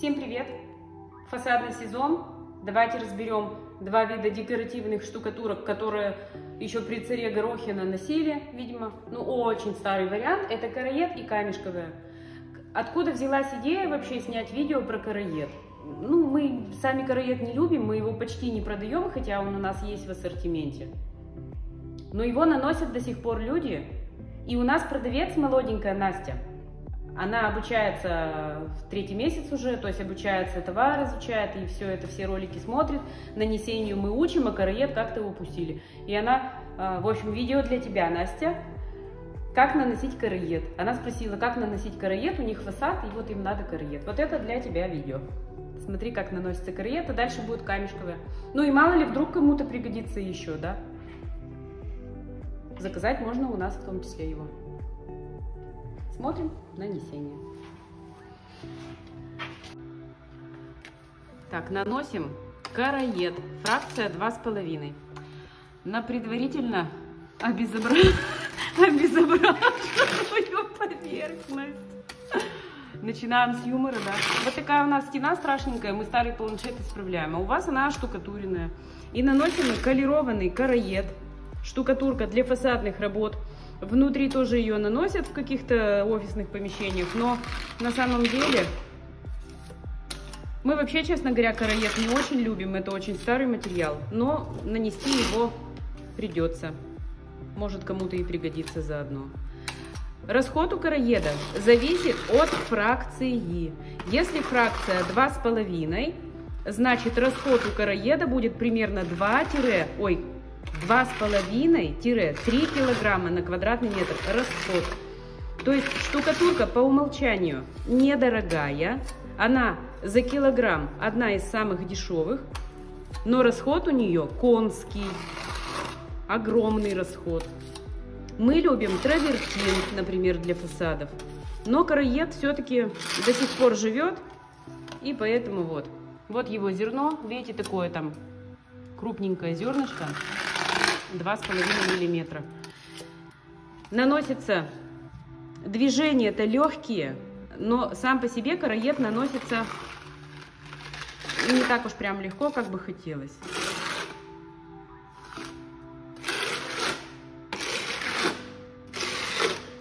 Всем привет! Фасадный сезон. Давайте разберем два вида декоративных штукатурок, которые еще при царе Горохина носили, видимо. Ну, очень старый вариант. Это караед и камешковая. Откуда взялась идея вообще снять видео про караед? Ну, мы сами караед не любим, мы его почти не продаем, хотя он у нас есть в ассортименте. Но его наносят до сих пор люди. И у нас продавец молоденькая Настя. Она обучается в 3-й месяц уже, то есть обучается, товар изучает, и все это, все ролики смотрит. Нанесению мы учим, а караед как-то упустили. И она, в общем, видео для тебя, Настя, как наносить караед. Она спросила, как наносить караед, у них фасад, и вот им надо караед. Вот это для тебя видео. Смотри, как наносится караед, а дальше будет камешковая. Ну и мало ли, вдруг кому-то пригодится еще, да? Заказать можно у нас в том числе его. Смотрим нанесение. Так, наносим караед. Фракция 2,5. На предварительно обезображенную поверхность. Начинаем с юмора, да. Вот такая у нас стена страшненькая, мы старый планшет исправляем. А у вас она штукатуренная. И наносим колерованный караед. Штукатурка для фасадных работ. Внутри тоже ее наносят в каких-то офисных помещениях, но на самом деле мы вообще, честно говоря, караед не очень любим, это очень старый материал, но нанести его придется, может кому-то и пригодится заодно. Расход у караеда зависит от фракции. Если фракция 2,5, значит расход у караеда будет примерно 2,5-3 килограмма на квадратный метр расход. То есть штукатурка по умолчанию недорогая, она за килограмм одна из самых дешевых, но расход у нее конский, огромный расход. Мы любим травертин, например, для фасадов, но караед все-таки до сих пор живет, и поэтому вот его зерно, видите, такое там крупненькое зернышко. 2,5 миллиметра. Наносится, движения-то легкие, но сам по себе караед наносится не так уж прям легко, как бы хотелось.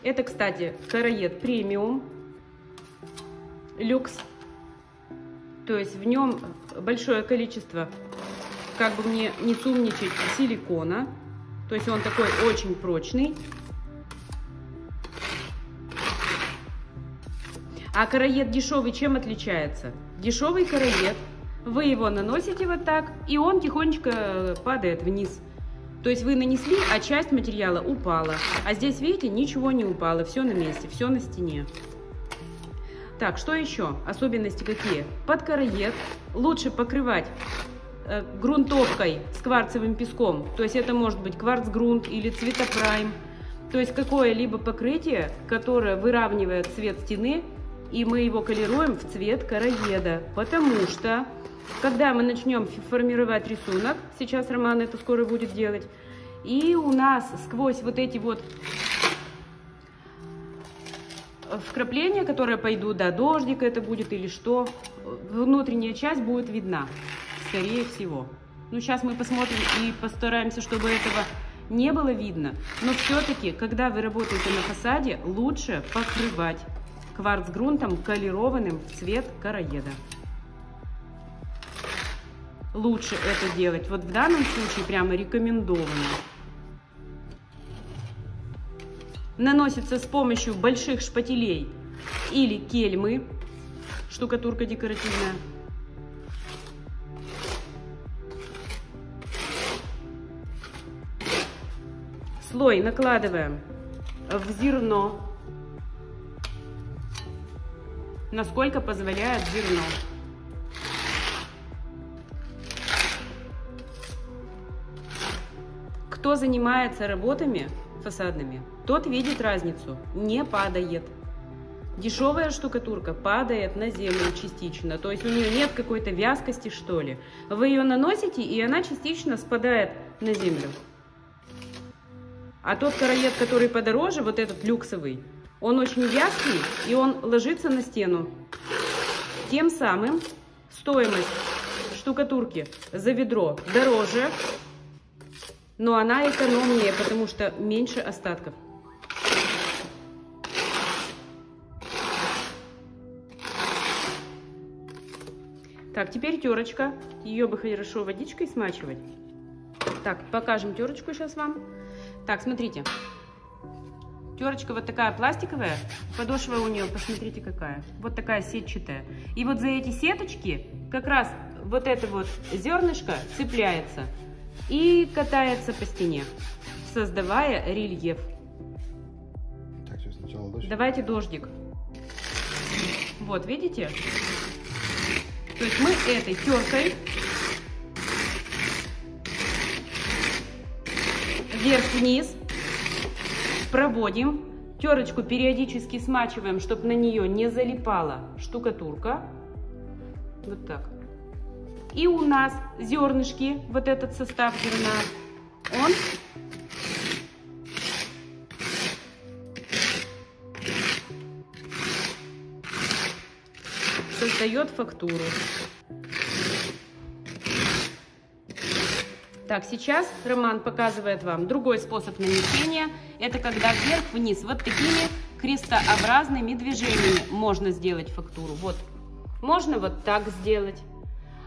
Это, кстати, караед премиум, люкс, то есть в нем большое количество, как бы мне не сумничать, силикона. То есть он такой очень прочный. А караед дешевый чем отличается? Дешевый караед, вы его наносите вот так, и он тихонечко падает вниз. То есть вы нанесли, а часть материала упала. А здесь, видите, ничего не упало, все на месте, все на стене. Так, что еще? Особенности какие? Под караед лучше покрывать грунтовкой с кварцевым песком, то есть это может быть кварцгрунт или цветопрайм, то есть какое-либо покрытие, которое выравнивает цвет стены, и мы его колируем в цвет караеда, потому что когда мы начнем формировать рисунок, сейчас Роман это скоро будет делать, и у нас сквозь вот эти вот вкрапления, которые пойдут, да, дождик это будет или что, внутренняя часть будет видна. Скорее всего. Ну, сейчас мы посмотрим и постараемся, чтобы этого не было видно. Но все-таки, когда вы работаете на фасаде, лучше покрывать кварцгрунтом, колерованным в цвет караеда. Лучше это делать. Вот в данном случае прямо рекомендовано. Наносится с помощью больших шпателей или кельмы. Штукатурка декоративная. Слой накладываем в зерно, насколько позволяет зерно. Кто занимается работами фасадными, тот видит разницу, не падает. Дешевая штукатурка падает на землю частично, то есть у нее нет какой-то вязкости, что ли. Вы ее наносите, и она частично спадает на землю. А тот караед, который подороже, вот этот люксовый, он очень вязкий, и он ложится на стену. Тем самым стоимость штукатурки за ведро дороже, но она экономнее, потому что меньше остатков. Так, теперь терочка. Ее бы хорошо водичкой смачивать. Так, покажем терочку сейчас вам. Так, смотрите. Терочка вот такая пластиковая. Подошва у нее, посмотрите, какая. Вот такая сетчатая. И вот за эти сеточки как раз вот это вот зернышко цепляется и катается по стене, создавая рельеф. Так, все, сначала дождик. Давайте дождик. Вот, видите? То есть мы этой теркой вверх-вниз проводим. Терочку периодически смачиваем, чтобы на нее не залипала штукатурка. Вот так. И у нас зернышки, вот этот состав зерна, он создает фактуру. Так, сейчас Роман показывает вам другой способ нанесения. Это когда вверх-вниз вот такими крестообразными движениями можно сделать фактуру. Вот. Можно вот так сделать,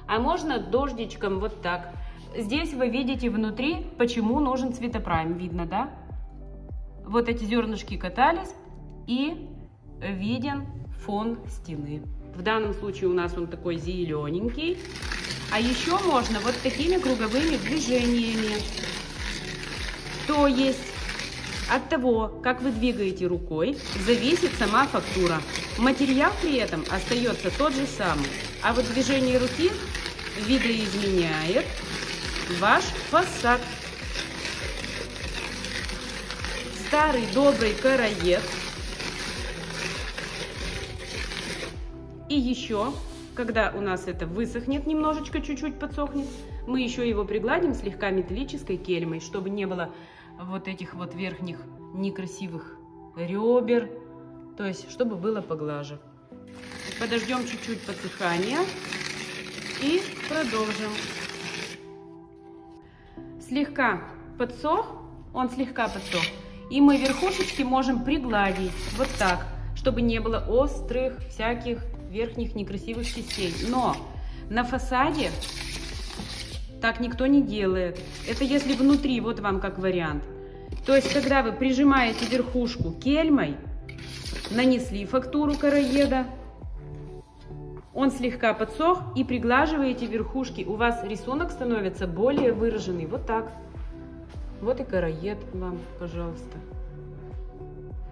а можно дождичком вот так. Здесь вы видите внутри, почему нужен цветопрайм. Видно, да? Вот эти зернышки катались, и виден фон стены. В данном случае у нас он такой зелененький. А еще можно вот такими круговыми движениями. То есть от того, как вы двигаете рукой, зависит сама фактура. Материал при этом остается тот же самый. А вот движение руки видоизменяет ваш фасад. Старый добрый караед. И еще, когда у нас это высохнет, немножечко, чуть-чуть подсохнет, мы еще его пригладим слегка металлической кельмой, чтобы не было вот этих вот верхних некрасивых ребер, то есть, чтобы было поглаже. Подождем чуть-чуть подсыхания и продолжим. Слегка подсох, он слегка подсох, и мы верхушечки можем пригладить вот так, чтобы не было острых всяких верхних некрасивых частей. Но на фасаде так никто не делает. Это если внутри, вот вам как вариант. То есть, когда вы прижимаете верхушку кельмой, нанесли фактуру караеда, он слегка подсох, и приглаживаете верхушки. У вас рисунок становится более выраженный. Вот так. Вот и караед вам, пожалуйста.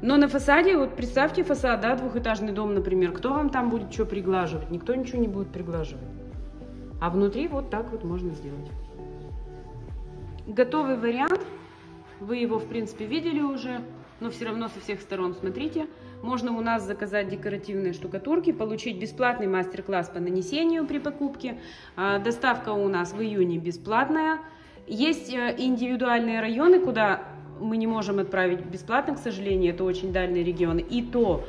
Но на фасаде, вот представьте фасад, да, двухэтажный дом, например, кто вам там будет что приглаживать? Никто ничего не будет приглаживать. А внутри вот так вот можно сделать. Готовый вариант, вы его, в принципе, видели уже, но все равно со всех сторон смотрите. Можно у нас заказать декоративные штукатурки, получить бесплатный мастер-класс по нанесению при покупке. Доставка у нас в июне бесплатная. Есть индивидуальные районы, куда мы не можем отправить бесплатно, к сожалению, это очень дальние регионы. И то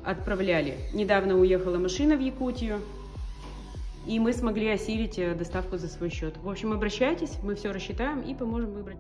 отправляли. Недавно уехала машина в Якутию, и мы смогли осилить доставку за свой счет. В общем, обращайтесь, мы все рассчитаем и поможем выбрать.